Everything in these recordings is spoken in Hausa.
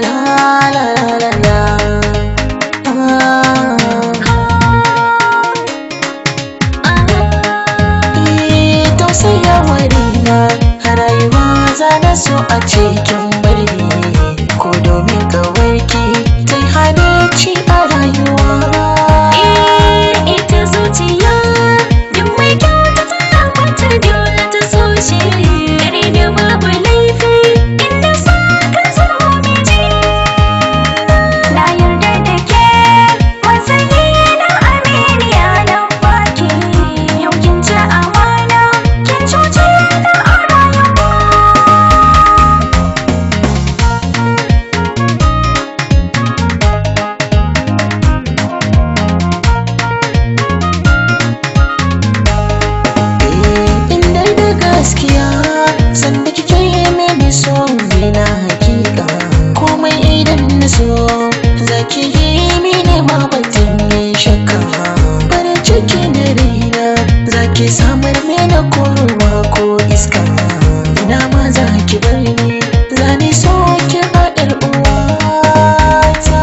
la la la la. Tausaya warina rayuwa za na so a cikin birni ko domin kawarki ta yi halicci a rayuwa. Ita zuciya duk mai kyau ta tsaya kwata dole ta so shi. Dare da babu laifi inda sa ka zama miji. Na yarda da ke matsayi na aminiya na baki. Yau kin ci amana kin cuce na a rayuwa. Gaskiya sanda kike yi mini so ne na hakika, komai idan na so zaki yi mini ma batun yin shakka. Farin ciki na raina zaki samar mini ko ruwa ko iska. Ina ma zaki bar ni zani so ki a ƴar uwata.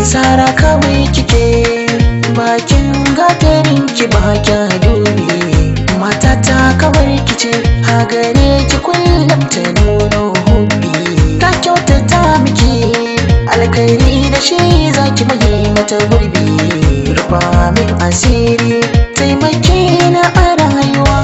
Sara kawai kike bakin gatarin ki ba kya dubi. Matata kawar kice hagare ki kullum ta nuno hubbi. Ta kyautata miki alkhairi da shi zaki mai mata gurbi. Rufa min asiri taimake na a rayuwa.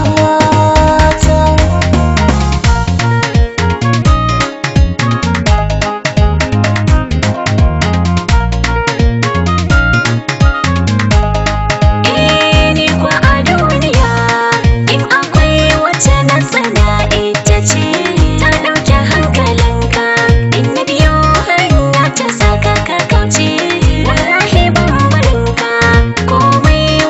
Komai